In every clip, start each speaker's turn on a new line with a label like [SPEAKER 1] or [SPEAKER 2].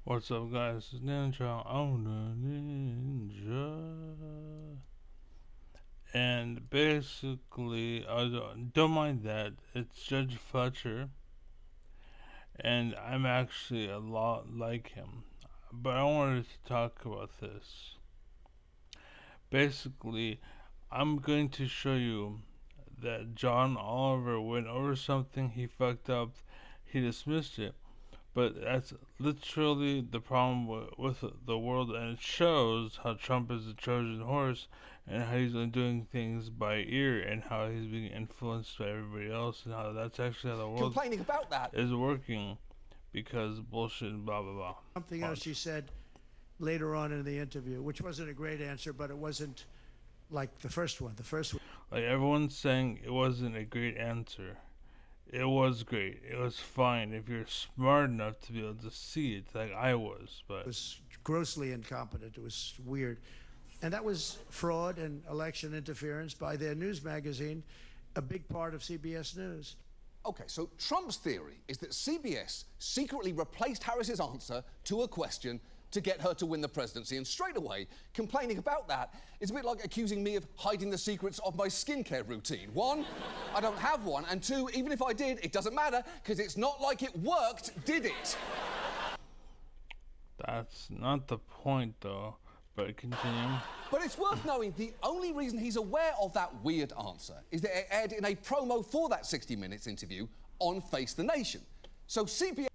[SPEAKER 1] What's up, guys? It's Ninja on the Ninja. And basically, don't mind that. It's Judge Fletcher, and I'm actually a lot like him. But I wanted to talk about this. Basically, I'm going to show you that John Oliver went over something, he fucked up, he dismissed it. But that's literally the problem with the world, and it shows how Trump is the Trojan horse, and how he's doing things by ear, and how he's being influenced by everybody else, and how that's actually how the world
[SPEAKER 2] complaining about that.
[SPEAKER 1] is working because bullshit and blah blah blah.
[SPEAKER 3] Something else she said later on in the interview, which wasn't a great answer, but it wasn't like the first one. The first one
[SPEAKER 1] Like everyone's saying, it wasn't a great answer. It was great. It was fine if you're smart enough to be able to see it, like I was. But
[SPEAKER 3] was grossly incompetent. It was weird. And that was fraud and election interference by their news magazine, a big part of CBS News.
[SPEAKER 2] Okay, so Trump's theory is that CBS secretly replaced Harris's answer to a question to get her to win the presidency. And straight away, complaining about that is a bit like accusing me of hiding the secrets of my skincare routine. One, I don't have one. And two, even if I did, it doesn't matter, because it's not like it worked, did it?
[SPEAKER 1] that's not the point, though. But continue.
[SPEAKER 2] But it's worth knowing the only reason he's aware of that weird answer is that it aired in a promo for that 60 Minutes interview on Face the Nation. So CBS...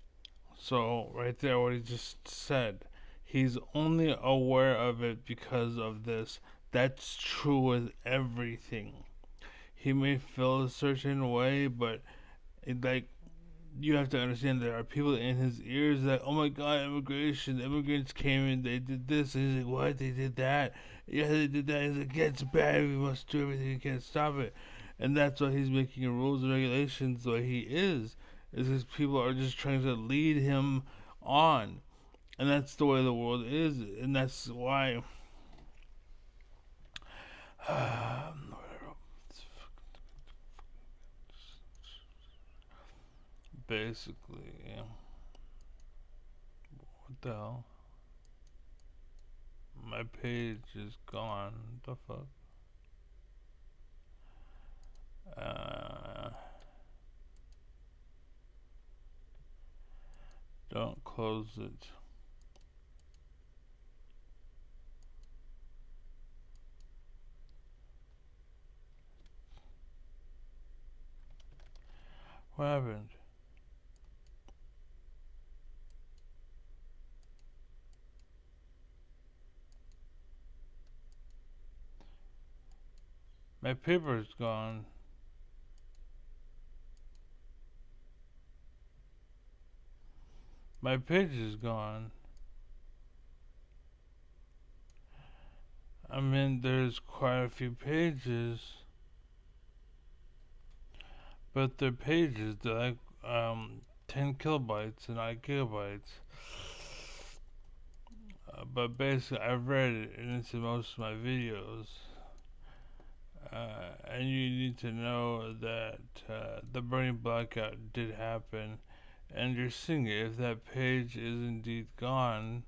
[SPEAKER 1] So, right there, what he just said, he's only aware of it because of this. That's true with everything. He may feel a certain way, but like, you have to understand there are people in his ears that, oh my god, immigration, immigrants came in, they did this. And he's like, what? They did that? Yeah, they did that. He's like, yeah, it's bad. We must do everything we can to stop it. And that's why he's making rules and regulations the way he is because people are just trying to lead him on. And that's the way the world is. And that's why. Basically, yeah. What the hell? My page is gone. What the fuck? Don't close it. What happened? My paper's gone. My page is gone. I mean, there's quite a few pages, but they're pages. They're like 10 kilobytes and 9 gigabytes. But basically, I've read it into most of my videos. And you need to know that the burning blackout did happen, and you're seeing it. If that page is indeed gone,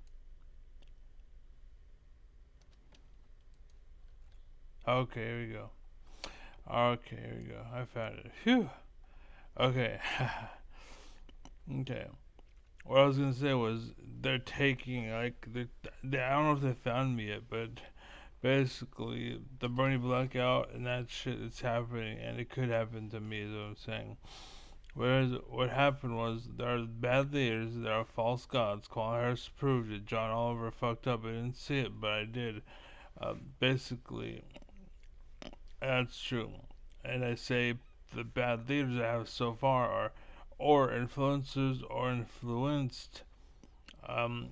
[SPEAKER 1] okay, here we go. Okay, here we go. I found it. Phew. Okay. Okay. What I was gonna say was they're taking like I don't know if they found me yet, but basically the Bernie blackout and that shit is happening, and it could happen to me. Is what I'm saying. Whereas what happened was there are bad leaders, there are false gods. Kamala Harris proved it. John Oliver fucked up. I didn't see it, but I did. Basically, that's true. And I say the bad leaders I have so far are or influencers or influenced. Um,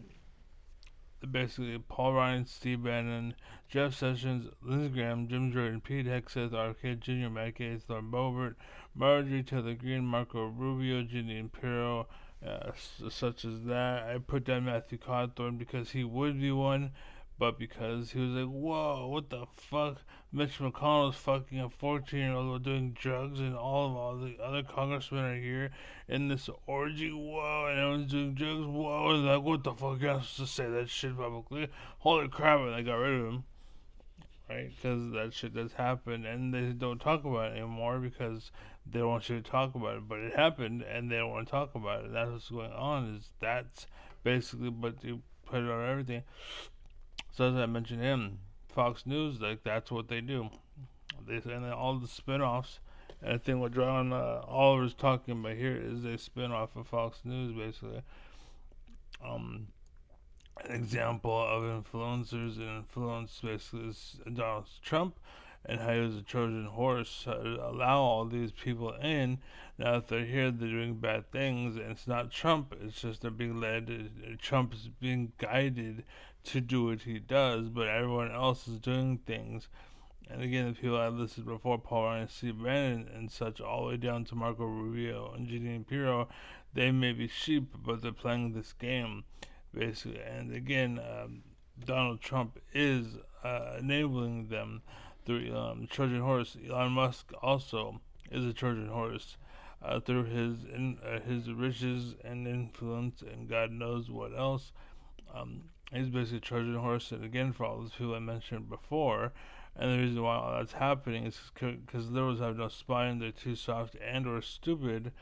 [SPEAKER 1] Basically, Paul Ryan, Steve Bannon, Jeff Sessions, Lindsey Graham, Jim Jordan, Pete Hegseth, R.K. Jr., Matt Gaetz, Thor Bobert, Marjorie Taylor Greene, Marco Rubio, Ginny Impero, such as that. I put down Matthew Cawthorn because he would be one, but because he was like, whoa, what the fuck? Mitch McConnell's fucking a 14-year-old doing drugs, and all the other congressmen are here in this orgy, whoa, and everyone's doing drugs, whoa, and like, what the fuck? You're not supposed to say that shit publicly. Holy crap, and they got rid of him, right? Because that shit does happen, and they don't talk about it anymore because they don't want you to talk about it. But it happened, and they don't want to talk about it. That's what's going on. Is that's basically what you put it on everything. So as I mentioned him, Fox News, like that's what they do. They and then all the spin-offs. And I think what John Oliver's talking about here is a spin-off of Fox News, basically. Um, an example of influencers and influence basically is Donald Trump and how he was a Trojan horse to allow all these people in. Now that they're here, they're doing bad things, and it's not Trump. It's just they're being led. Trump is being guided to do what he does, but everyone else is doing things. And again, the people I listed before, Paul Ryan, Steve Bannon, and such, all the way down to Marco Rubio and Gene Pirro, they may be sheep, but they're playing this game, basically. And again, Donald Trump is enabling them through Trojan horse. Elon Musk also is a Trojan horse through his riches and influence, and God knows what else. He's basically a Trojan horse, and again, for all those people I mentioned before. And the reason why all that's happening is because liberals have no spine, they're too soft and or stupid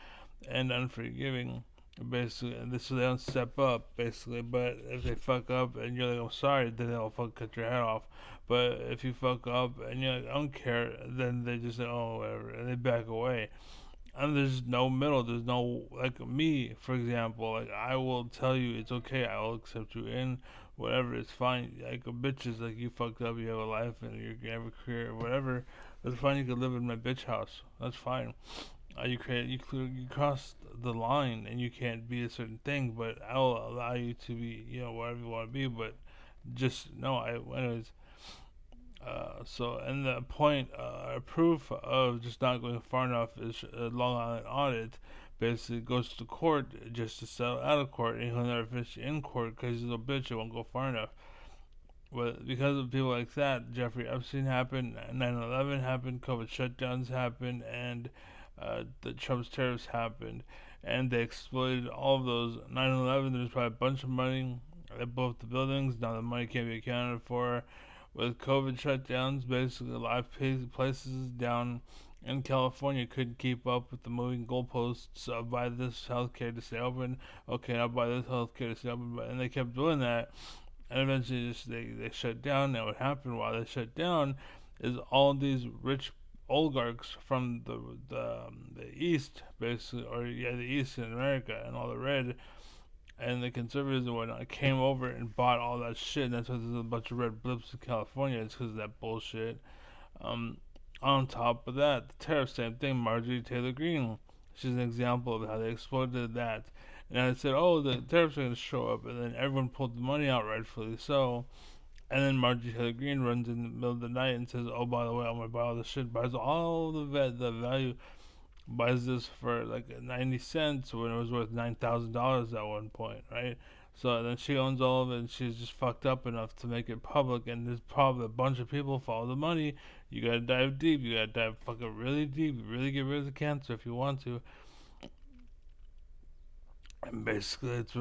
[SPEAKER 1] and unforgiving, basically, and this so they don't step up, basically. But if they fuck up and you're like, I'm sorry, then they'll fucking cut your head off. But if you fuck up and you're like, I don't care, then they just say, oh, whatever, and they back away. And there's no middle. There's no, like me, for example. Like I will tell you it's okay. I will accept you in, whatever. It's fine. Like a bitch is like you fucked up. You have a life and you have a career, whatever. That's fine. You can live in my bitch house. That's fine. You crossed the line and you can't be a certain thing, but I'll allow you to be, whatever you want to be. But just no. Anyways. So, and the point, proof of just not going far enough is Long Island audit. Basically, goes to court just to settle out of court, and he'll never finish in court because he's a bitch. It won't go far enough. But because of people like that, Jeffrey Epstein happened, 9/11 happened, COVID shutdowns happened, and the Trump's tariffs happened, and they exploited all of those. 9/11, there's probably a bunch of money at both the buildings. Now the money can't be accounted for with COVID shutdowns. Basically, a lot of places down in California couldn't keep up with the moving goalposts of buy this healthcare to stay open. Okay, I'll buy this healthcare to stay open, and they kept doing that. And eventually, they shut down. And what happened while they shut down is all these rich oligarchs from the East, basically, or yeah, the East in America, and all the red and the conservatives and whatnot came over and bought all that shit. And that's why there's a bunch of red blips in California. It's because of that bullshit. Um, on top of that, the tariff, same thing. Marjorie Taylor Greene, she's an example of how they exploited that. And I said, oh, the tariffs are going to show up. And then everyone pulled the money out, rightfully so. And then Marjorie Taylor Greene runs in the middle of the night and says, oh, by the way, I'm going to buy all this shit. Buys all the value, buys this for like 90 cents when it was worth $9,000 at one point, right? So then she owns all of it, and she's just fucked up enough to make it public. And there's probably a bunch of people follow the money. You gotta dive deep. You gotta dive fucking really deep. Really get rid of the cancer if you want to. And basically, it's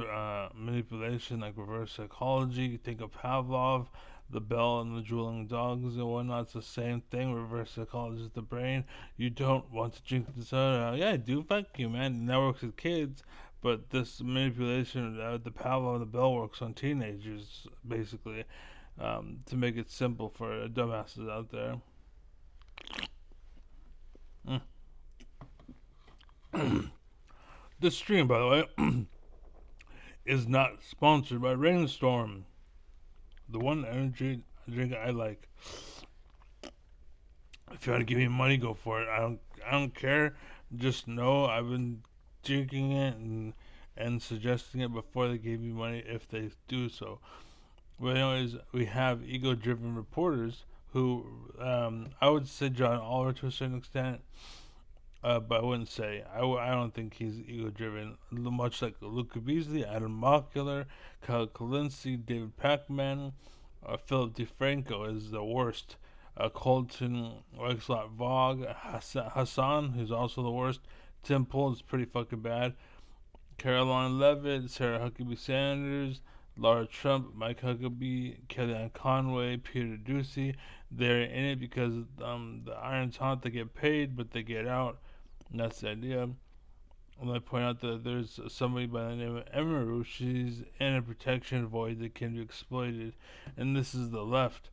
[SPEAKER 1] manipulation, like reverse psychology. You think of Pavlov, the bell and the drooling dogs and whatnot. It's the same thing. Reverse psychology is the brain. You don't want to drink the soda. Yeah, I do. Fuck you, man. And that works with kids. But this manipulation, the Pavlov and the bell works on teenagers, basically, to make it simple for dumbasses out there. This stream, by the way, is not sponsored by Rainstorm, the one energy drink I like. If you want to give me money, go for it. I don't care. Just know I've been drinking it and suggesting it before they gave me money if they do so. But anyways, we have ego-driven reporters who I would say John Oliver to a certain extent. But I wouldn't say. I don't think he's ego-driven. Much like Luca Beasley, Adam Mockler, Kyle Kalinske, David Pakman, Philip DeFranco is the worst. Colton Wexlot Vogue, Hassan, who's also the worst. Tim Pool is pretty fucking bad. Caroline Levitt, Sarah Huckabee Sanders, Laura Trump, Mike Huckabee, Kellyanne Conway, Peter Ducey. They're in it because the Iron's hot, they get paid, but they get out. And that's the idea. I'd like to point out that there's somebody by the name of Emeru. She's in a protection void that can be exploited. And this is the left.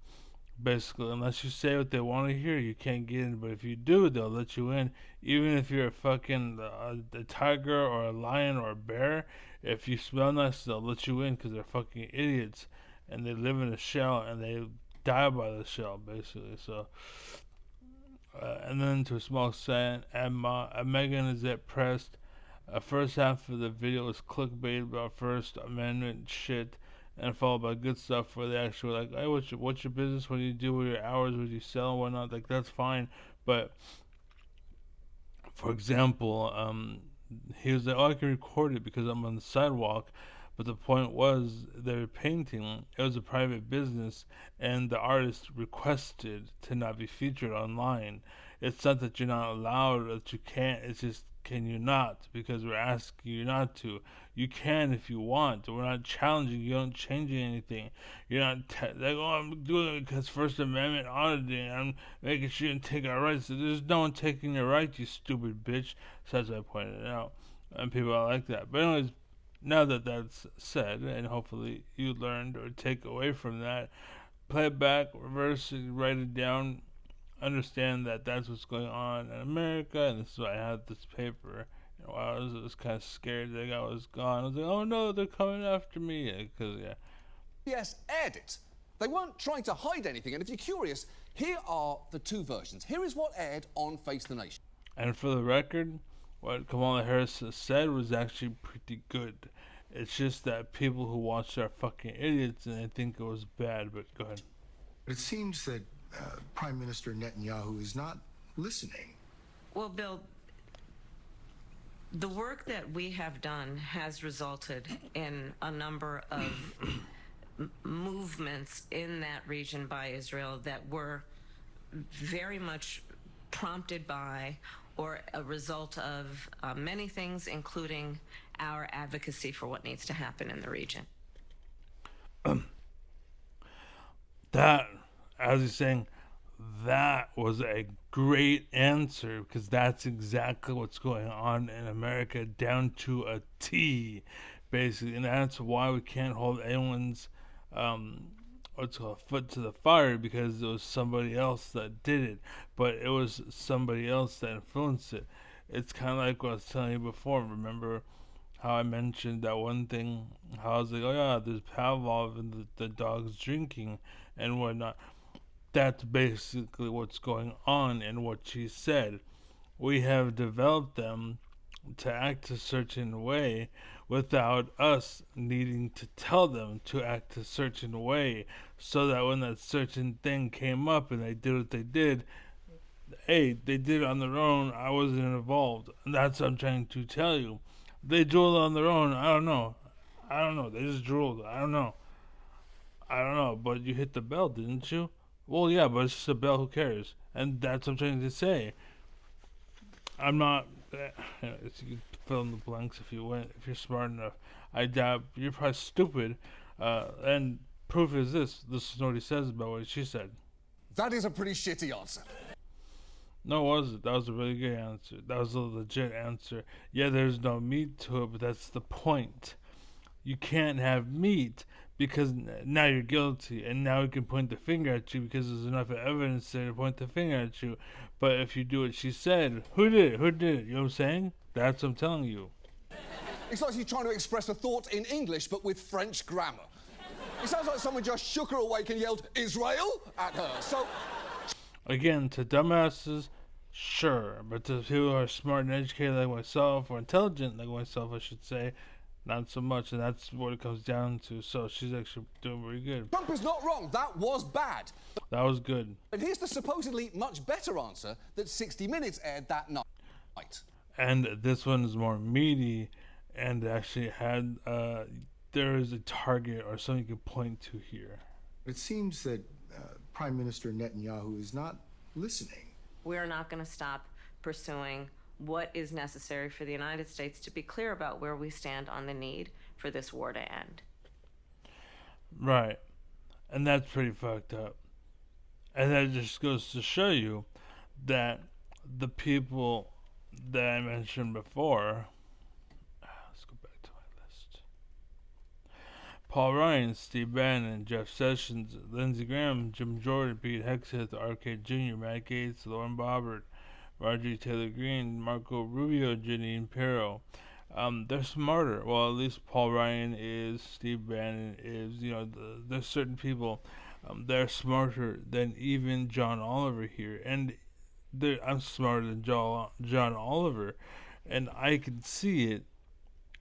[SPEAKER 1] Basically, unless you say what they want to hear, you can't get in. But if you do, they'll let you in. Even if you're a fucking a tiger or a lion or a bear, if you smell nice, they'll let you in because they're fucking idiots. And they live in a shell and they die by the shell, basically. So, and then to a small extent, Megan is at pressed. First half of the video was clickbait about First Amendment shit, and followed by good stuff where they actually were like, hey, what's your business? What do you do with your hours? What do you sell and whatnot? Like, that's fine. But, for example, he was like, oh, I can record it because I'm on the sidewalk. But the point was, they were painting. It was a private business, and the artist requested to not be featured online. It's not that you're not allowed, that you can't. It's just, can you not? Because we're asking you not to. You can if you want. We're not challenging you. Don't change anything. You're not like, oh, I'm doing it because First Amendment auditing. I'm making sure you take our rights. There's no one taking your rights, you stupid bitch. So that's why I pointed it out. And people are like that. But anyways, now that that's said, and hopefully you learned or take away from that, play it back, reverse it, write it down, understand that that's what's going on in America, and this is why I had this paper. And while I was kind of scared that I was gone, I was like, oh no, they're coming after me. Because, yeah.
[SPEAKER 2] Yes, aired it. They weren't trying to hide anything, and if you're curious, here are the two versions. Here is what aired on Face the Nation.
[SPEAKER 1] And for the record, what Kamala Harris said was actually pretty good. It's just that people who watch are fucking idiots and they think it was bad, but go ahead.
[SPEAKER 4] It seems that Prime Minister Netanyahu is not listening.
[SPEAKER 5] Well, Bill, the work that we have done has resulted in a number of movements in that region by Israel that were very much prompted by or a result of many things, including our advocacy for what needs to happen in the region.
[SPEAKER 1] That, as he's saying, that was a great answer because that's exactly what's going on in America down to a T, basically. And that's why we can't hold anyone's foot to the fire because it was somebody else that did it, but it was somebody else that influenced it. It's kind of like what I was telling you before. Remember how I mentioned that one thing, how I was like, oh yeah, there's Pavlov and the dog's drinking and whatnot. That's basically what's going on and what she said. We have developed them to act a certain way without us needing to tell them to act a certain way, so that when that certain thing came up and they did what they did, hey, they did it on their own. I wasn't involved. And that's what I'm trying to tell you. They drooled on their own. I don't know. They just drooled. I don't know. But you hit the bell, didn't you? Well, yeah, but it's just a bell. Who cares? And that's what I'm trying to say. I'm not. You can fill in the blanks if you're smart enough. I doubt you're probably stupid. And proof is this. This is what he says about what she said.
[SPEAKER 2] That is a pretty shitty answer.
[SPEAKER 1] No, it wasn't. That was a really good answer. That was a legit answer. Yeah, there's no meat to it, but that's the point. You can't have meat because now you're guilty, and now we can point the finger at you because there's enough evidence there to point the finger at you. But if you do what she said, who did it? Who did it? You know what I'm saying? That's what I'm telling you.
[SPEAKER 2] It's like she's trying to express a thought in English, but with French grammar. It sounds like someone just shook her awake and yelled, Israel, at her. So,
[SPEAKER 1] again, to dumbasses, sure. But to people who are smart and educated like myself, or intelligent like myself, I should say, not so much. And that's what it comes down to. So she's actually doing very good.
[SPEAKER 2] Trump is not wrong. That was bad.
[SPEAKER 1] That was good.
[SPEAKER 2] And here's the supposedly much better answer that 60 Minutes aired that night.
[SPEAKER 1] And this one is more meaty and actually had, there is a target or something you can point to here.
[SPEAKER 4] It seems that Prime Minister Netanyahu is not listening.
[SPEAKER 5] We are not going to stop pursuing what is necessary for the United States to be clear about where we stand on the need for this war to end.
[SPEAKER 1] Right. And that's pretty fucked up. And that just goes to show you that the people that I mentioned before, let's go back to my list. Paul Ryan, Steve Bannon, Jeff Sessions, Lindsey Graham, Jim Jordan, Pete Hegseth, R.K. Jr., Matt Gaetz, Lauren Boebert, Marjorie Taylor Greene, Marco Rubio, Janine Pirro. They're smarter. Well, at least Paul Ryan is, Steve Bannon is. There's certain people they're smarter than even John Oliver here, and I'm smarter than John Oliver, and I can see it,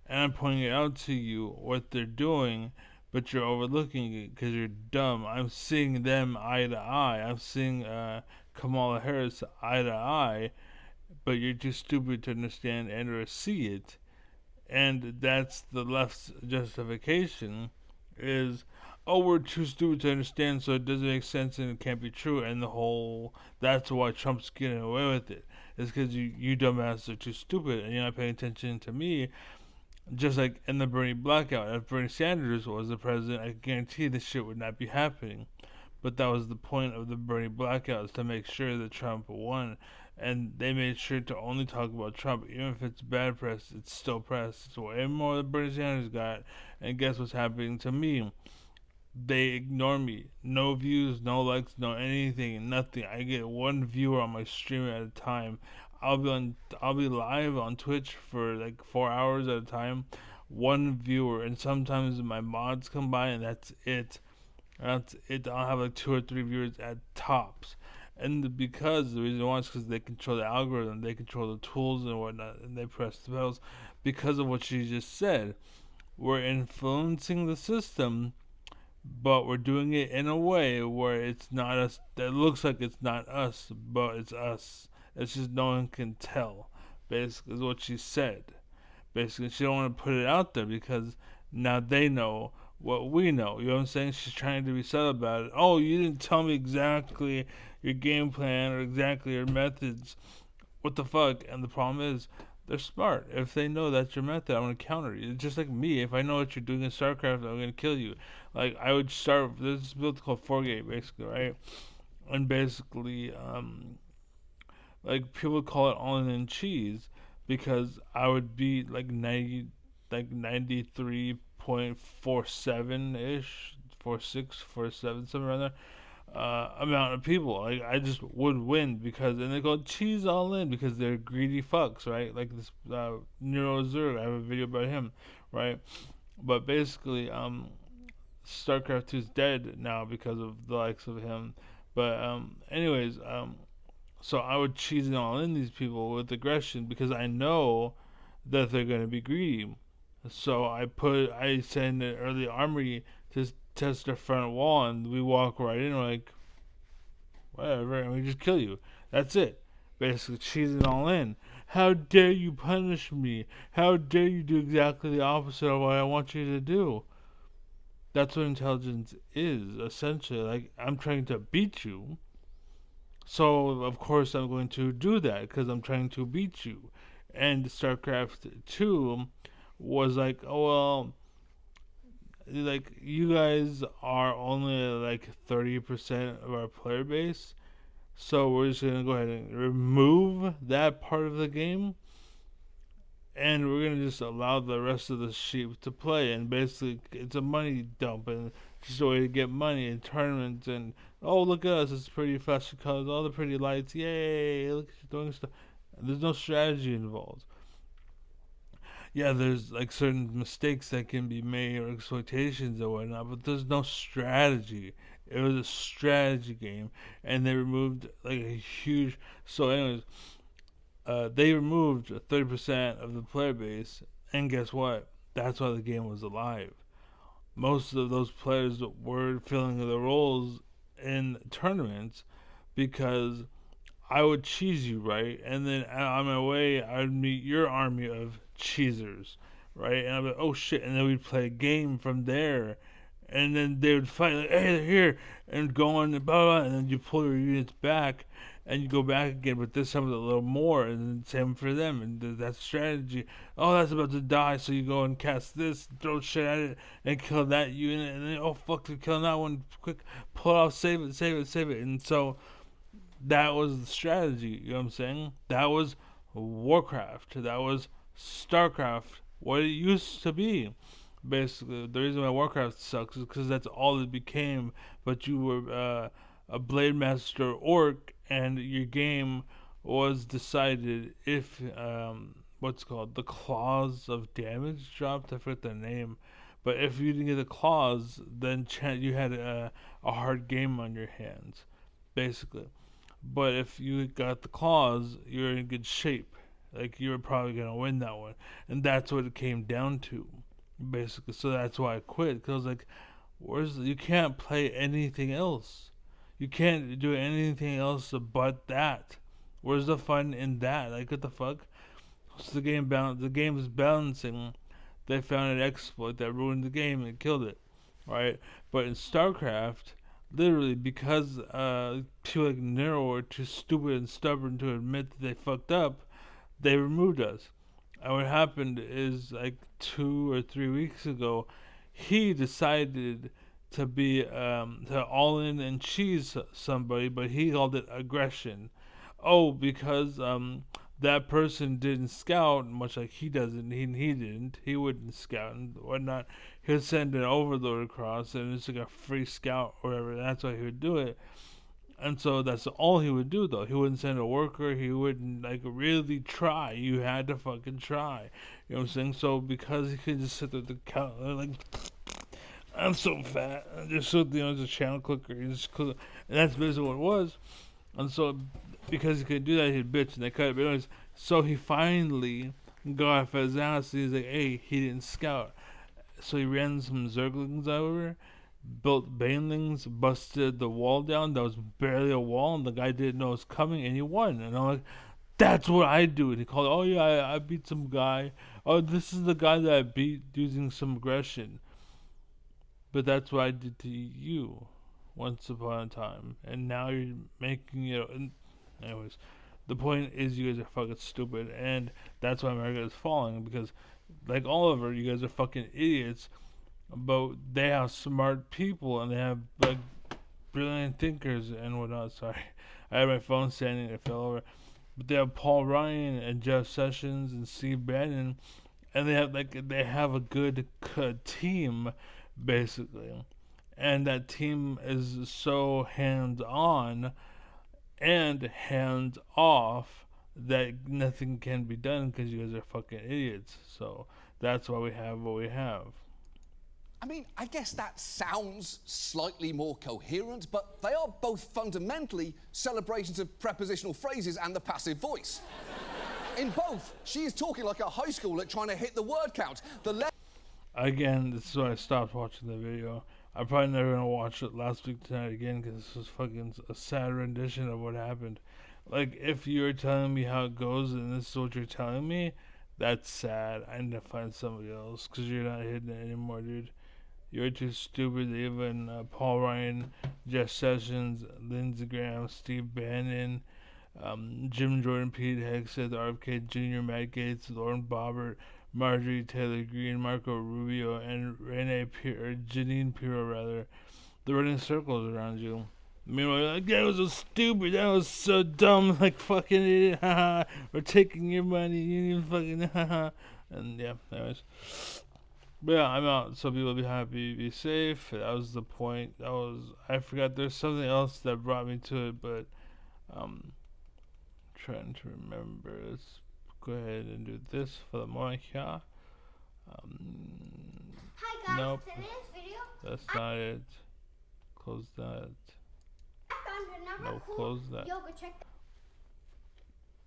[SPEAKER 1] and I'm pointing it out to you what they're doing, but you're overlooking it because you're dumb. I'm seeing them eye to eye. I'm seeing Kamala Harris eye to eye, but you're too stupid to understand and or see it. And that's the left's justification is, oh, we're too stupid to understand, so it doesn't make sense and it can't be true. And that's why Trump's getting away with it. It's because you dumbasses are too stupid and you're not paying attention to me. Just like in the Bernie blackout, if Bernie Sanders was the president, I guarantee this shit would not be happening. But that was the point of the Bernie blackout, is to make sure that Trump won. And they made sure to only talk about Trump. Even if it's bad press, it's still press. It's way more than Bernie Sanders got. And guess what's happening to me? They ignore me. No views, no likes, no anything, nothing. I get one viewer on my stream at a time. I'll be live on Twitch for like 4 hours at a time. One viewer, and sometimes my mods come by and that's it. That's it. I'll have like 2 or 3 viewers at tops. And because the reason why is because they control the algorithm, they control the tools and whatnot, and they press the bells. Because of what she just said, we're influencing the system, but we're doing it in a way where it's not us. It looks like it's not us, but it's us. It's just no one can tell. Basically, is what she said. Basically, she don't want to put it out there because now they know what we know. You know what I'm saying? She's trying to be subtle about it. Oh, you didn't tell me exactly your game plan or exactly your methods. What the fuck? And the problem is, they're smart. If they know that's your method, I'm going to counter you. It's just like me. If I know what you're doing in StarCraft, I'm going to kill you. Like, I would start, there's this build called 4Gate, basically, right? And basically, like, people call it all-in cheese because I would be like 93.47 ish, 46, 47, somewhere around there. Amount of people. Like, I just would win because, and they go cheese all in because they're greedy fucks, right? Like this Nero Zerg, I have a video about him, right? But basically, StarCraft 2 is dead now because of the likes of him. But anyways, so I would cheese it all in these people with aggression because I know that they're gonna be greedy. So I send an early armory to test their front wall, and we walk right in, we're like, whatever, and we just kill you. That's it. Basically, cheesing it all in. How dare you punish me? How dare you do exactly the opposite of what I want you to do? That's what intelligence is, essentially. Like, I'm trying to beat you. So, of course, I'm going to do that because I'm trying to beat you. And StarCraft 2 was like, oh, well, like, you guys are only like 30% of our player base, so we're just gonna go ahead and remove that part of the game, and we're gonna just allow the rest of the sheep to play. And basically, it's a money dump and just a way to get money in tournaments. And oh, look at us, it's pretty flashy colors, all the pretty lights, yay! Look at you doing stuff. And there's no strategy involved. Yeah, there's like certain mistakes that can be made or exploitations or whatnot, but there's no strategy. It was a strategy game, and they removed like a huge. So, anyways, they removed 30% of the player base, and guess what? That's why the game was alive. Most of those players were filling the roles in tournaments because I would cheese you, right? And then on my way, I would meet your army of cheesers, right? And I'd be like, oh shit, and then we'd play a game from there, and then they would fight like, hey, they're here, and go on and blah, blah, and then you pull your units back, and you go back again, but this time with a little more, and then same for them, and that's strategy. Oh, that's about to die, so you go and cast this, throw shit at it, and kill that unit, and then, oh, fuck, they're killing that one, quick, pull it off, save it, save it, save it, and so that was the strategy, you know what I'm saying? That was Warcraft, that was StarCraft, what it used to be. Basically, the reason why Warcraft sucks is because that's all it became. But you were a Blade Master Orc, and your game was decided if what's called the claws of damage dropped. I forget the name, but if you didn't get the claws, then you had a hard game on your hands, basically. But if you got the claws, you're in good shape. Like you were probably gonna win that one, and that's what it came down to, basically. So that's why I quit. Cause I was like, you can't play anything else. You can't do anything else but that. Where's the fun in that? Like what the fuck? So the game is balancing. They found an exploit that ruined the game and killed it, right? But in StarCraft, literally because people like Nero were too stupid and stubborn to admit that they fucked up, they removed us. And what happened is like 2 or 3 weeks ago, he decided to be to all in and cheese somebody, but he called it aggression. Oh, because that person didn't scout, much like he doesn't. He didn't. He wouldn't scout and whatnot. He would send an overlord across, and it's like a free scout or whatever. And that's why he would do it. And so that's all he would do, though. He wouldn't send a worker. He wouldn't, like, really try. You had to fucking try. You know what I'm saying? So because he could just sit there the count, like, I'm so fat. And just so, it's a channel clicker. He just click, and that's basically what it was. And so because he could do that, he'd bitch, and they cut it. But anyways, so he finally got off his ass, and he's like, hey, he didn't scout. So he ran some Zerglings over, built banelings, busted the wall down. That was barely a wall, and the guy didn't know it was coming, and he won. And I'm like, that's what I do. And he called, oh yeah, I beat some guy. Oh, this is the guy that I beat using some aggression. But that's what I did to you once upon a time, and now you're making it. Anyways, the point is, you guys are fucking stupid, and that's why America is falling, because, like Oliver, you guys are fucking idiots. But they have smart people, and they have like brilliant thinkers and whatnot. Sorry, I had my phone standing and it fell over. But they have Paul Ryan and Jeff Sessions and Steve Bannon, and they have a good team, basically. And that team is so hands on and hands off that nothing can be done because you guys are fucking idiots. So that's why we have what we have.
[SPEAKER 2] I mean, I guess that sounds slightly more coherent, but they are both fundamentally celebrations of prepositional phrases and the passive voice. In both, she is talking like a high schooler trying to hit the word count.
[SPEAKER 1] Again, this is why I stopped watching the video. I'm probably never gonna watch it last week tonight again, because this was fucking a sad rendition of what happened. Like, if you're telling me how it goes and this is what you're telling me, that's sad. I need to find somebody else, because you're not hitting it anymore, dude. You're too stupid. Even Paul Ryan, Jeff Sessions, Lindsey Graham, Steve Bannon, Jim Jordan, Pete Hegseth, RFK Jr., Matt Gaetz, Lauren Boebert, Marjorie Taylor Greene, Marco Rubio, and Jeanine Pirro, rather. They're running circles around you. Meanwhile, you're like, that was so stupid, that was so dumb, like, fucking idiot, haha, we're taking your money, you didn't fucking, haha. And yeah, anyways. But yeah, I'm out, so people be happy, be safe. That was the point. I forgot there's something else that brought me to it, but trying to remember. Let's go ahead and do this for the morning here.
[SPEAKER 6] Hi guys,
[SPEAKER 1] nope,
[SPEAKER 6] today's video,
[SPEAKER 1] that's not it. Close that.
[SPEAKER 6] I found another
[SPEAKER 1] No,
[SPEAKER 6] cool
[SPEAKER 1] close that.
[SPEAKER 6] yoga trick.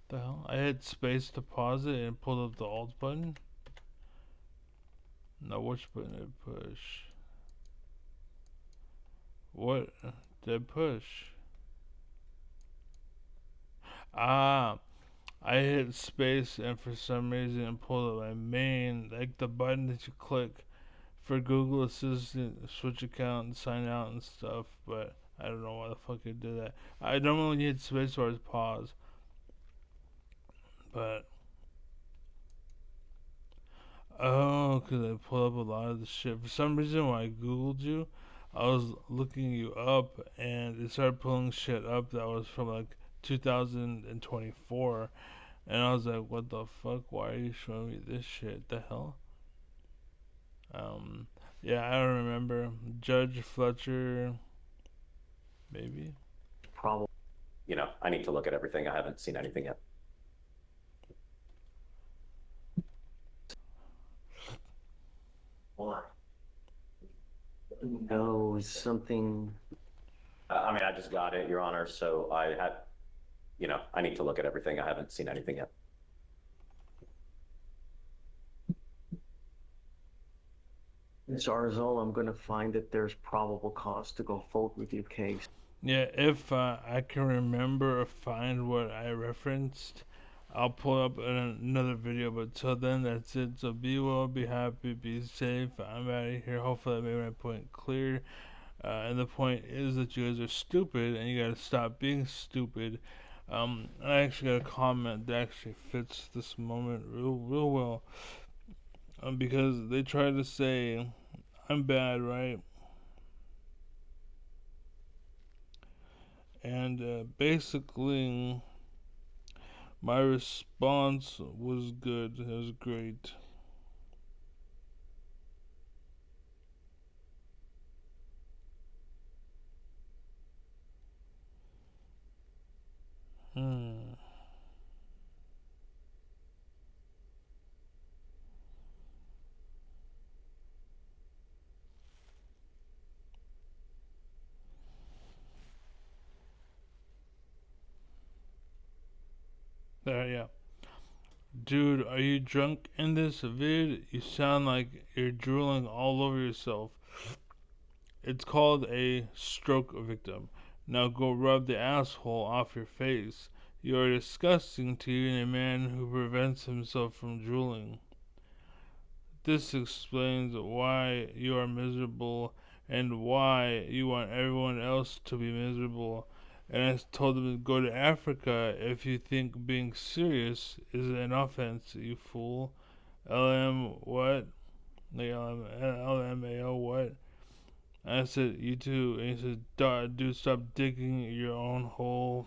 [SPEAKER 1] The hell? I hit space to pause it and pull up the alt button. No, which button did I push? What did I push? Ah, I hit space and for some reason it pulled up my main, like the button that you click for Google Assistant, switch account and sign out and stuff, but I don't know why the fuck I did that. I normally need spacebar to pause, but oh, because I pull up a lot of the shit. For some reason, when I Googled you, I was looking you up, and it started pulling shit up that was from like 2024, and I was like, what the fuck? Why are you showing me this shit? The hell? Yeah, I don't remember. Judge Fletcher, maybe?
[SPEAKER 7] Probably. You know, I need to look at everything. I haven't seen anything yet.
[SPEAKER 8] Why? No, something.
[SPEAKER 7] I mean, I just got it, Your Honor, so I had, you know, I need to look at everything. I haven't seen anything yet.
[SPEAKER 8] Ms. Arzol, I'm going to find that there's probable cause to go forward with your case.
[SPEAKER 1] Yeah, if I can remember or find what I referenced, I'll pull up another video, but till then, that's it. So be well, be happy, be safe. I'm out of here. Hopefully I made my point clear. And the point is that you guys are stupid, and you gotta stop being stupid. I actually got a comment that actually fits this moment real well. Because they try to say, I'm bad, right? And basically, my response was good. It was great. There, yeah. Dude, are you drunk in this vid? You sound like you're drooling all over yourself. It's called a stroke victim. Now go rub the asshole off your face. You are disgusting to even a man who prevents himself from drooling. This explains why you are miserable and why you want everyone else to be miserable. And I told them to go to Africa if you think being serious is an offense, you fool. LM what? Like LMAO what? And I said, you too. And he said, dude, stop digging your own hole.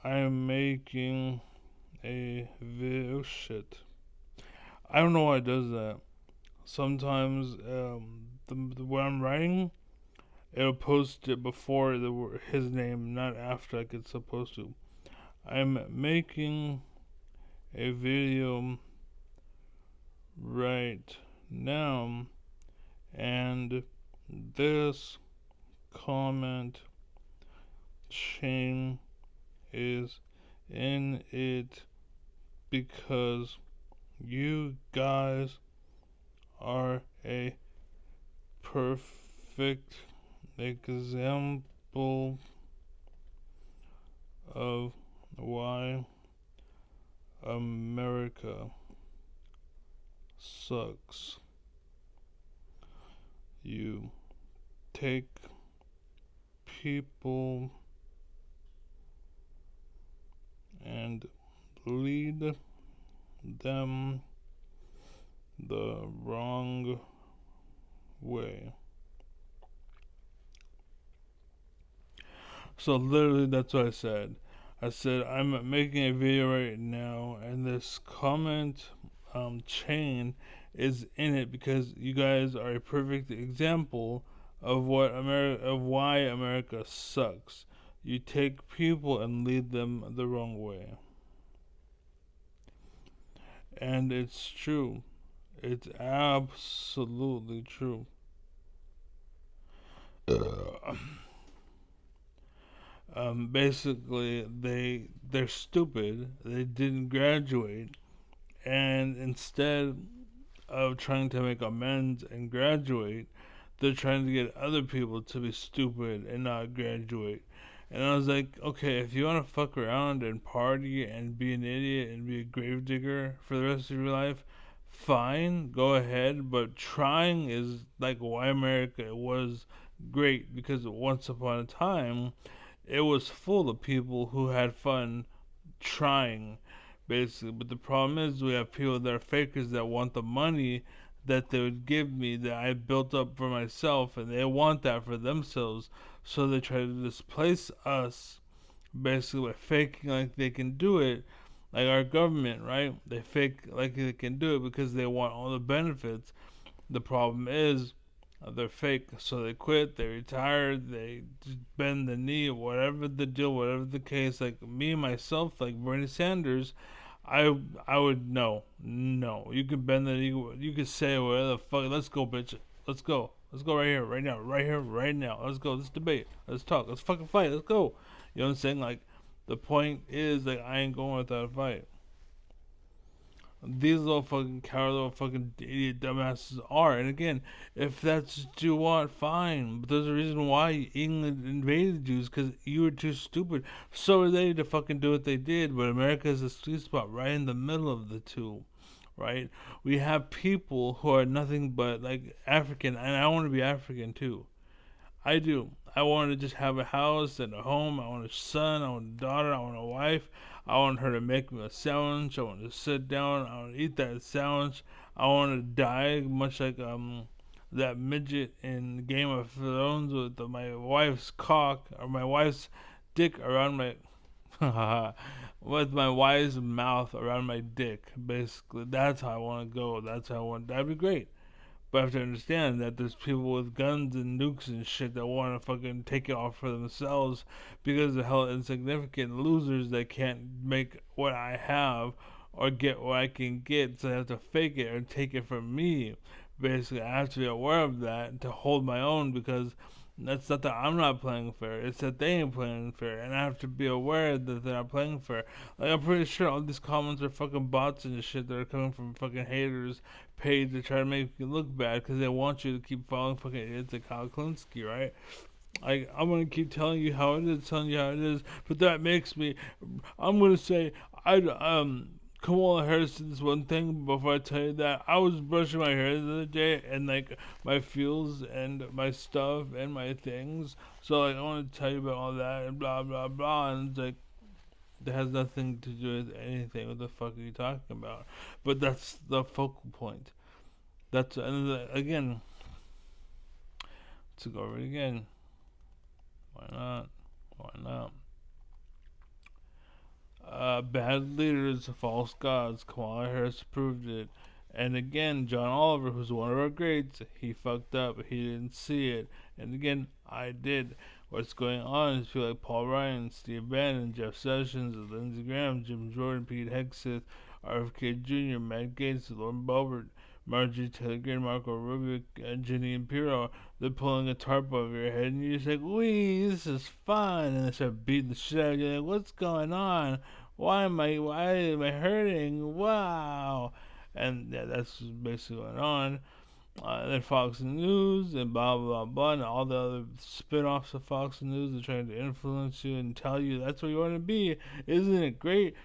[SPEAKER 1] I'm making a video. Oh, shit. I don't know why it does that. Sometimes, when I'm writing, it'll post it before his name, not after like it's supposed to. I'm making a video right now, and this comment chain is in it because you guys are a perfect example of why America sucks. You take people and lead them the wrong way. So literally that's what I said. I said I'm making a video right now, and this comment chain is in it because you guys are a perfect example of why America sucks. You take people and lead them the wrong way. And it's true. It's absolutely true. Basically, they're stupid. They didn't graduate, and instead of trying to make amends and graduate, they're trying to get other people to be stupid and not graduate. And I was like, okay, if you want to fuck around and party and be an idiot and be a gravedigger for the rest of your life, fine, go ahead. But trying is like why America was great, because once upon a time, it was full of people who had fun trying, basically. But the problem is, we have people that are fakers that want the money that they would give me that I built up for myself, and they want that for themselves. So they try to displace us, basically, by faking like they can do it, like our government, right? They fake like they can do it because they want all the benefits. The problem is, they're fake, so they quit, they retire, they just bend the knee, whatever the deal, whatever the case. Like me, myself, like Bernie Sanders, I would no. You can bend the knee, you can say whatever the fuck, let's go, bitch, let's go. Let's go right here, right now, right here, right now. Let's go, let's debate, let's talk, let's fucking fight, let's go. You know what I'm saying? Like, the point is, like, I ain't going without a fight. These little fucking coward, little fucking idiot dumbasses are. And again, if that's what you want, fine. But there's a reason why England invaded you, because you were too stupid. So are they to fucking do what they did. But America is a sweet spot right in the middle of the two, right? We have people who are nothing but like African, and I want to be African too. I do. I want to just have a house and a home. I want a son. I want a daughter. I want a wife. I want her to make me a sandwich. I want to sit down. I want to eat that sandwich. I want to die much like that midget in Game of Thrones with my wife's cock or my wife's dick around my with my wife's mouth around my dick. Basically, that's how I want to go. That's how I want. That'd be great. But I have to understand that there's people with guns and nukes and shit that want to fucking take it off for themselves because they're hell insignificant losers that can't make what I have or get what I can get, so they have to fake it or take it from me. Basically, I have to be aware of that to hold my own, because that's not that I'm not playing fair. It's that they ain't playing fair, and I have to be aware that they're not playing fair. Like, I'm pretty sure all these comments are fucking bots and shit that are coming from fucking haters paid to try to make you look bad because they want you to keep following fucking idiots like Kyle Klinsky, right? Like, I'm gonna keep telling you how it is, but that makes me. I'm gonna say Kamala Harris did this one thing before I tell you that. I was brushing my hair the other day, and like my feels and my stuff and my things. So like I want to tell you about all that and blah blah blah, and it's like that has nothing to do with anything. What the fuck are you talking about? But that's the focal point. That's again. To go over it again. Why not? Why not? Bad leaders, false gods. Kamala Harris proved it. And again, John Oliver, who's one of our greats, he fucked up. He didn't see it. And again, I did. What's going on is people like Paul Ryan, Steve Bannon, Jeff Sessions, Lindsey Graham, Jim Jordan, Pete Hegseth, RFK Jr., Matt Gaetz, Lauren Boebert, Marjorie Taylor Greene, Marco Rubio, Jeanine Pirro. They're pulling a tarp over your head, and you're just like, wee, this is fun. And they start beating the shit out of you. Like, what's going on? Why am I hurting? Wow. And yeah, that's basically going on. Then Fox News and blah blah blah, and all the other spin-offs of Fox News are trying to influence you and tell you that's where you want to be. Isn't it great?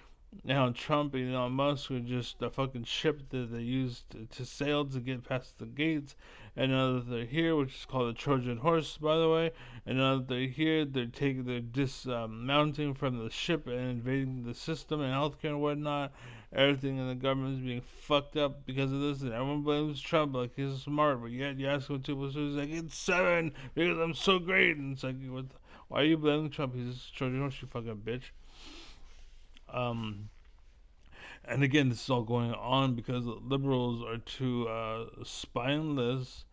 [SPEAKER 1] Now Trump and Elon Musk are just a fucking ship that they used to sail to get past the gates. And now that they're here, which is called the Trojan Horse, by the way, and now that they're here, they're dismounting from the ship and invading the system and healthcare and whatnot. Everything in the government is being fucked up because of this, and everyone blames Trump like he's smart, but yet you ask him 2 plus 2, he's like, it's 7 because I'm so great. And it's like, why are you blaming Trump? He's a Trojan Horse, you fucking bitch. And again, this is all going on because liberals are too spineless,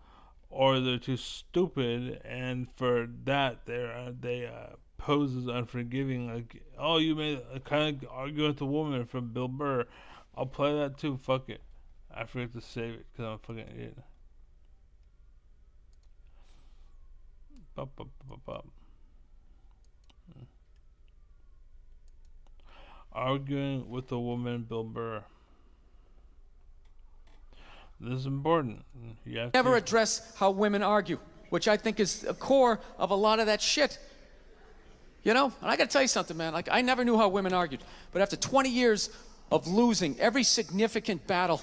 [SPEAKER 1] or they're too stupid, and for that they pose as unforgiving. Like, oh, you made a kind of argument with a woman from Bill Burr. I'll play that too. Fuck it. I forget to save it because I'm a fucking idiot. Arguing with a woman, Bill Burr. This is important. You have
[SPEAKER 9] never
[SPEAKER 1] to
[SPEAKER 9] address how women argue, which I think is the core of a lot of that shit. You know, and I gotta tell you something, man. Like, I never knew how women argued, but after 20 years of losing every significant battle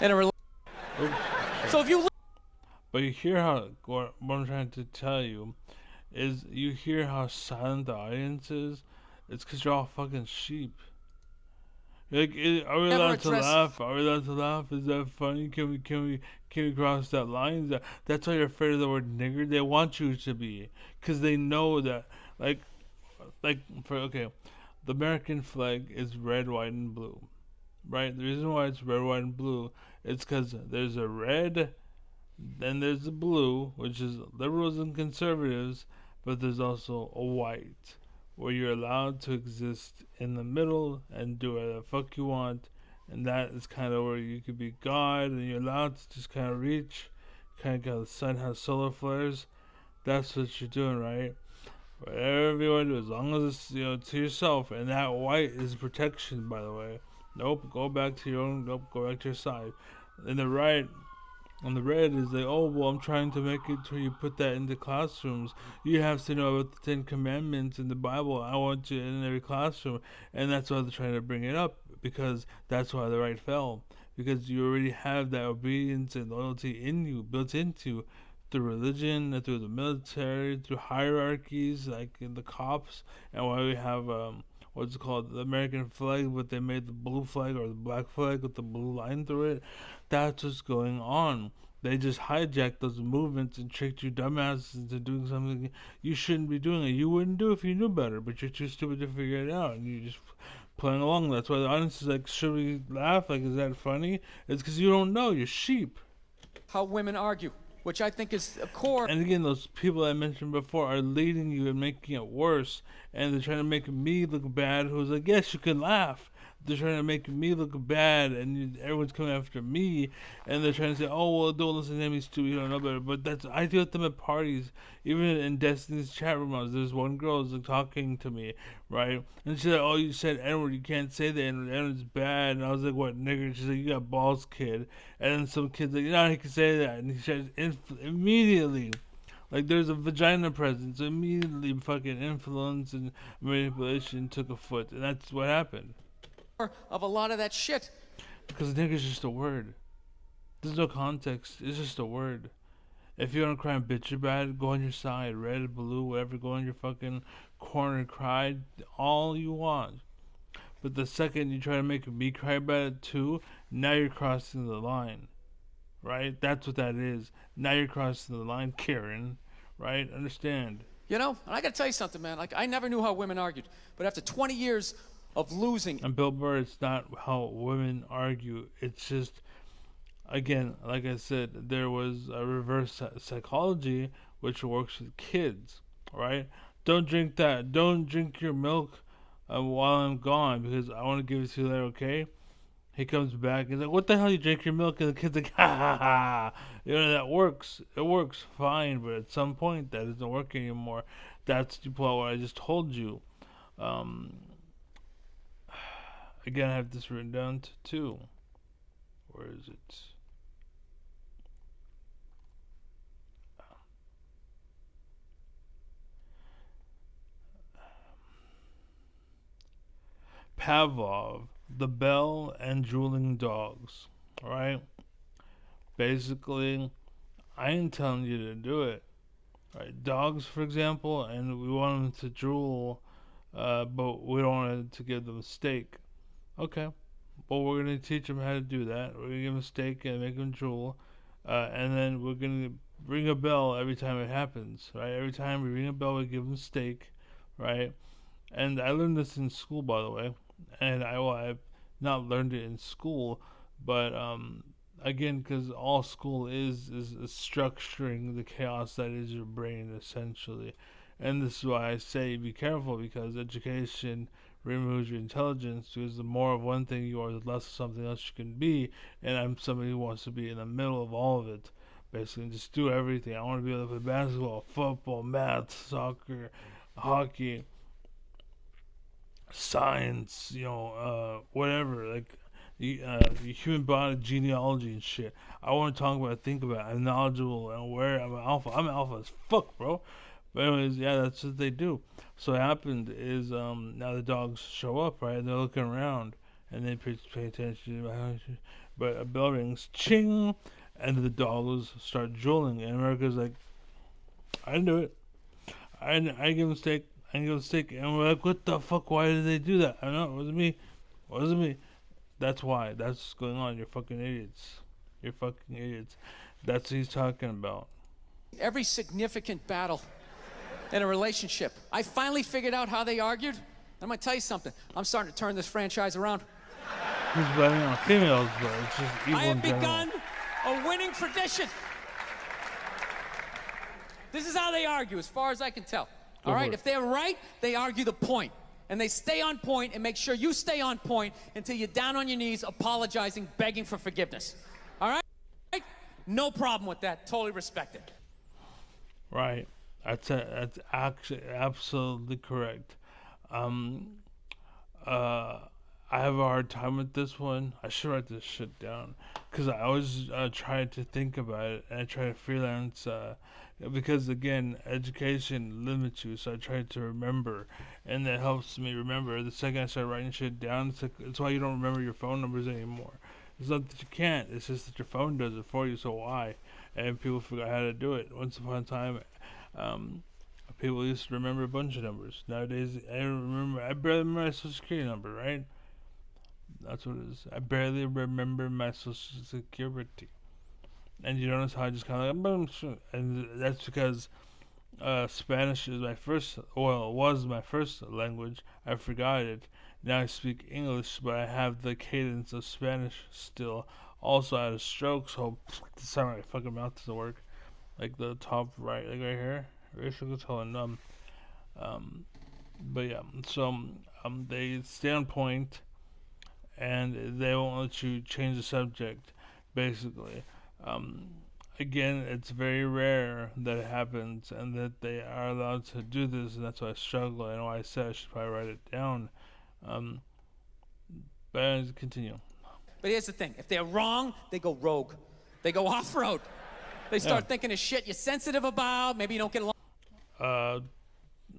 [SPEAKER 9] in a relationship, so if you.
[SPEAKER 1] But you hear how what I'm trying to tell you is you hear how silent the audience is. It's because you're all fucking sheep. Like, are we
[SPEAKER 9] Never
[SPEAKER 1] allowed to
[SPEAKER 9] address-
[SPEAKER 1] laugh? Are we allowed to laugh? Is that funny? Can we cross that line? That's why you're afraid of the word nigger. They want you to be, because they know that, like the American flag is red, white, and blue, right? The reason why it's red, white, and blue is because there's a red, then there's a blue, which is liberals and conservatives, but there's also a white, where you're allowed to exist in the middle and do whatever the fuck you want, and that is kind of where you could be God, and you're allowed to just kind of reach, kind of how the sun has solar flares. That's what you're doing, right? Whatever you want to do, as long as it's, to yourself, and that white is protection, by the way. Nope, go back to your own. Nope, go back to your side. And the right. On the red is like, oh, well, I'm trying to make it where you put that into classrooms. You have to know about the 10 Commandments in the Bible. I want you in every classroom. And that's why they're trying to bring it up, because that's why the right fell. Because you already have that obedience and loyalty in you, built into through religion, through the military, through hierarchies, like in the cops, and why we have what's it called, the American flag, but they made the blue flag or the black flag with the blue line through it. That's what's going on. They just hijacked those movements and tricked you dumbasses into doing something you shouldn't be doing. You wouldn't do if you knew better, but you're too stupid to figure it out, and you're just playing along. That's why the audience is like, should we laugh? Like, is that funny? It's because you don't know. You're sheep.
[SPEAKER 9] How women argue, which I think is a core.
[SPEAKER 1] And again, those people I mentioned before are leading you and making it worse. And they're trying to make me look bad, who's like, yes, you can laugh. They're trying to make me look bad, and everyone's coming after me. And they're trying to say, oh, well, don't listen to him, he's stupid, you don't know better. But I deal with them at parties. Even in Destiny's chat room, there's one girl who's like, talking to me, right? And she's like, oh, you said N-word, you can't say the N-word, N-word's bad. And I was like, what, nigger? She's like, you got balls, kid. And then some kid's like, no, he can say that. And he says, immediately, like, there's a vagina presence. Immediately, fucking influence and manipulation took a foot. And that's what happened.
[SPEAKER 9] Of a lot of that shit.
[SPEAKER 1] Because nigger's just a word. There's no context. It's just a word. If you want to cry and bitch about it, go on your side. Red, blue, whatever. Go on your fucking corner and cry all you want. But the second you try to make me cry about it too, now you're crossing the line. Right? That's what that is. Now you're crossing the line, Karen. Right? Understand?
[SPEAKER 9] You know, and I gotta tell you something, man. Like, I never knew how women argued, but after 20 years of losing.
[SPEAKER 1] And Bill Burr, it's not how women argue. It's just, again, like I said, there was a reverse psychology which works with kids, right? Don't drink that. Don't drink your milk while I'm gone, because I want to give it to you later, okay? He comes back. He's like, what the hell? You drink your milk? And the kid's like, ha ha ha. That works. It works fine, but at some point that doesn't work anymore. That's the point what I just told you. Again, I have this written down to 2. Where is it? Pavlov, the bell and drooling dogs. Alright? Basically, I ain't telling you to do it. Right? Dogs, for example, and we want them to drool, but we don't want to give them steak. Okay, well, we're going to teach them how to do that. We're going to give them steak and make them drool. And then we're going to ring a bell every time it happens, right? Every time we ring a bell, we give them steak, right? And I learned this in school, by the way. And I've not learned it in school, but again, because all school is structuring the chaos that is your brain, essentially. And this is why I say be careful, because education removes your intelligence, because the more of one thing you are, the less of something else you can be. And I'm somebody who wants to be in the middle of all of it, basically, just do everything. I want to be able to play basketball, football, math, soccer, hockey, science, whatever, like the human body, genealogy and shit. I want to talk about, think about. I'm knowledgeable and aware. I'm an alpha. I'm an alpha as fuck, bro. But anyways, yeah, that's what they do. So what happened is now the dogs show up, right? They're looking around and they pay attention. But a bell rings, ching, and the dogs start drooling. And America's like, I didn't do it. I give them steak. I give them steak. And we're like, what the fuck? Why did they do that? I don't know. It wasn't me. It wasn't me. That's why. That's what's going on. You're fucking idiots. You're fucking idiots. That's what he's talking about.
[SPEAKER 9] Every significant battle in a relationship, I finally figured out how they argued. I'm gonna tell you something. I'm starting to turn this franchise around.
[SPEAKER 1] He's blaming on females, but it's just evil
[SPEAKER 9] I have
[SPEAKER 1] in general.
[SPEAKER 9] begun a winning tradition. This is how they argue, as far as I can tell. All right? If they're right, they argue the point. And they stay on point and make sure you stay on point until you're down on your knees, apologizing, begging for forgiveness. All right? No problem with that. Totally respect it.
[SPEAKER 1] Right. That's actually absolutely correct. I have a hard time with this one. I should write this shit down because I always try to think about it, and I try to freelance because again, education limits you. So I try to remember, and that helps me remember. The second I start writing shit down, it's why you don't remember your phone numbers anymore. It's not that you can't. It's just that your phone does it for you. So why? And people forgot how to do it. Once upon a time, people used to remember a bunch of numbers. Nowadays, I barely remember my social security number, right? That's what it is. I barely remember my social security. And you notice how I just kind of like, and that's because Spanish is was my first language. I forgot it. Now I speak English, but I have the cadence of Spanish still. Also, I had a stroke, so the sound of my fucking mouth doesn't work. Like the top right, like right here. Racial control and but yeah, so they stay on point, and they won't let you change the subject. Basically, again, it's very rare that it happens, and that they are allowed to do this, and that's why I struggle. I know I said I should probably write it down. But anyways, continue.
[SPEAKER 9] But here's the thing. If they're wrong, they go rogue. They go off-road. They start thinking of shit you're sensitive about. Maybe you don't get along.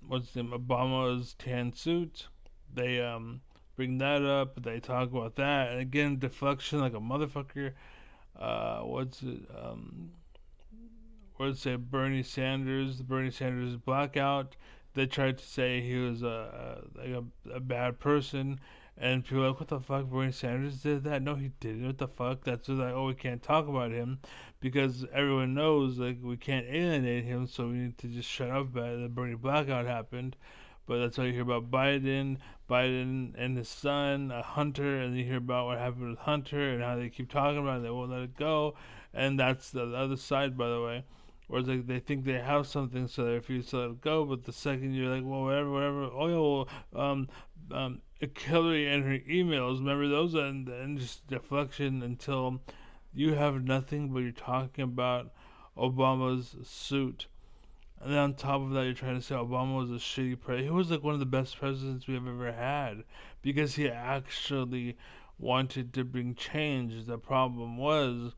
[SPEAKER 1] What's his name? Obama's tan suit. They bring that up. They talk about that. And again, deflection like a motherfucker. What's it? What'd it say? Bernie Sanders blackout. They tried to say he was a bad person. And people are like, what the fuck? Bernie Sanders did that? No, he didn't. What the fuck? That's just like, oh, we can't talk about him because everyone knows like we can't alienate him, so we need to just shut up about it. The Bernie blackout happened, but that's why you hear about Biden and his son, Hunter, and you hear about what happened with Hunter and how they keep talking about it. They won't let it go, and that's the other side, by the way. Whereas like they think they have something, so they refuse to let it go. But the second you're like, well, whatever. Oh yeah, well, Hillary and her emails, remember those? And just deflection until you have nothing, but you're talking about Obama's suit. And then on top of that, you're trying to say Obama was a shitty president. He was like one of the best presidents we have ever had because he actually wanted to bring change. The problem was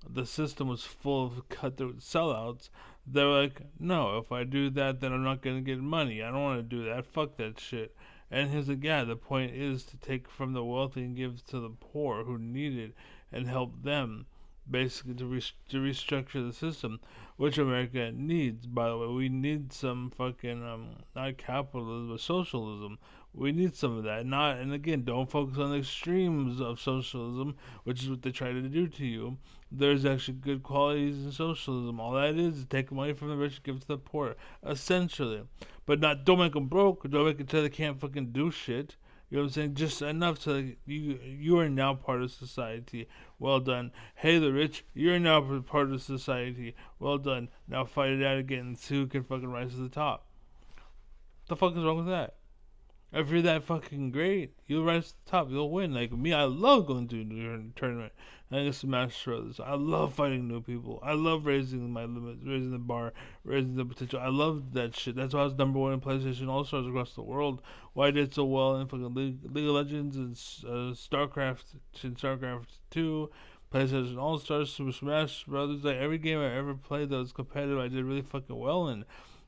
[SPEAKER 1] the system was full of cutthroat sellouts. They were like, no, if I do that, then I'm not going to get money. I don't want to do that. Fuck that shit. And he's like, yeah, the point is to take from the wealthy and give to the poor who need it and help them, basically to restructure the system, which America needs, by the way. We need some fucking, not capitalism, but socialism. We need some of that. And again, don't focus on the extremes of socialism, which is what they try to do to you. There's actually good qualities in socialism. All that is take money from the rich and give it to the poor, essentially. But don't make them broke. Don't make it so they can't fucking do shit. You know what I'm saying? Just enough so that you are now part of society. Well done. Hey, the rich, you're now part of society. Well done. Now fight it out again and see who can fucking rise to the top. What the fuck is wrong with that? If you're that fucking great, you'll rise to the top. You'll win. Like me, I love going to a tournament. I get Smash Brothers. I love fighting new people. I love raising my limits, raising the bar, raising the potential. I love that shit. That's why I was number one in PlayStation All-Stars across the world. Why I did so well in fucking League of Legends and StarCraft 2, PlayStation All-Stars, Super Smash Brothers. Like every game I ever played that was competitive, I did really fucking well in.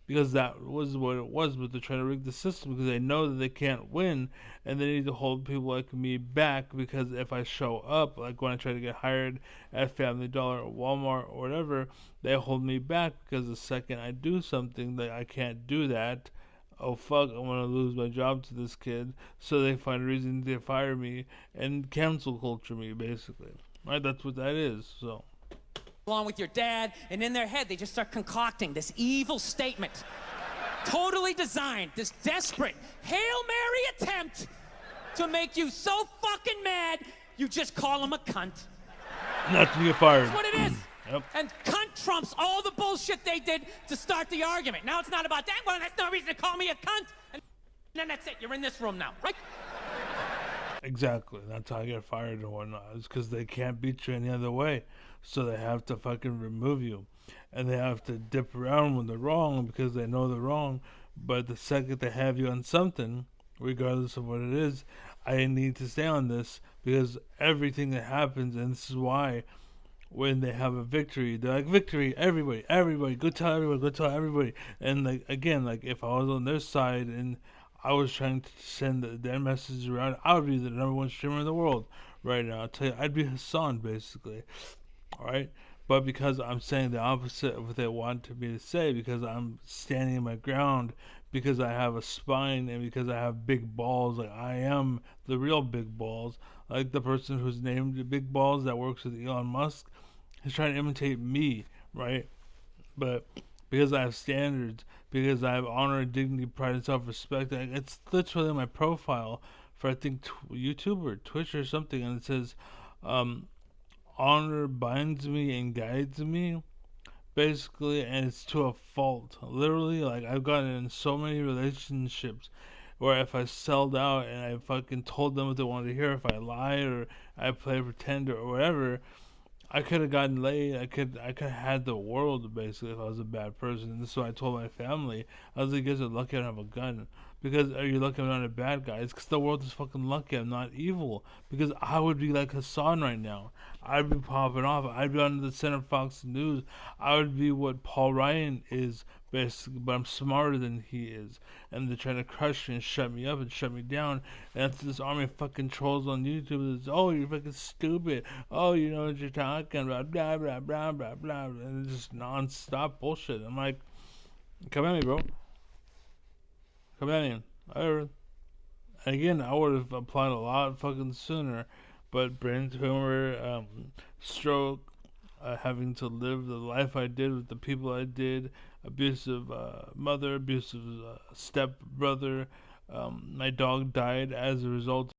[SPEAKER 1] because that was what it was. But they're trying to rig the system because they know that they can't win, and they need to hold people like me back. Because if I show up, like when I try to get hired at Family Dollar or Walmart or whatever, they hold me back because the second I do something that I can't do that, oh fuck, I'm gonna lose my job to this kid. So they find a reason to fire me and cancel culture me, basically. Right? That's what that is. So.
[SPEAKER 9] Along with your dad, and in their head, they just start concocting this evil statement. Totally designed, this desperate Hail Mary attempt to make you so fucking mad, you just call him a cunt.
[SPEAKER 1] Not to get fired.
[SPEAKER 9] That's what it is.
[SPEAKER 1] Yep.
[SPEAKER 9] And cunt trumps all the bullshit they did to start the argument. Now it's not about that. Well, that's no reason to call me a cunt. And then that's it. You're in this room now, right?
[SPEAKER 1] Exactly. That's how I get fired and whatnot. It's because they can't beat you any other way. So they have to fucking remove you. And they have to dip around when they're wrong because they know they're wrong. But the second they have you on something, regardless of what it is, I need to stay on this because everything that happens, and this is why when they have a victory, they're like, victory, everybody, go tell everybody. And like, again, like if I was on their side and I was trying to send their message around, I would be the #1 streamer in the world right now. I'll tell you, I'd be Hassan, basically. Alright? But because I'm saying the opposite of what they want me to say, because I'm standing my ground, because I have a spine, and because I have big balls, like I am the real big balls, like the person who's named Big Balls that works with Elon Musk, is trying to imitate me, right? But because I have standards, because I have honor, dignity, pride, and self-respect, it's literally my profile for, I think, YouTube or Twitch or something, and it says, honor binds me and guides me, basically, and it's to a fault. Literally, like, I've gotten in so many relationships where if I sold out and I fucking told them what they wanted to hear, if I lied or I play pretend or whatever, I could have gotten laid. I could have had the world, basically, if I was a bad person. And this is what I told my family. I was like, you guys are lucky I don't have a gun. Because are you lucky I'm not a bad guy? It's because the world is fucking lucky I'm not evil. Because I would be like Hassan right now. I'd be popping off. I'd be on the center of Fox News. I would be what Paul Ryan is, basically, but I'm smarter than he is. And they're trying to crush me and shut me up and shut me down. And that's this army of fucking trolls on YouTube that's, oh, you're fucking stupid. Oh, you know what you're talking about. Blah, blah, blah, blah, blah. And it's just non-stop bullshit. I'm like, come at me, bro. Come at me. And again, I would have applied a lot fucking sooner. But brain tumor, stroke, having to live the life I did with the people I did, abusive mother, abusive step brother, my dog died as a result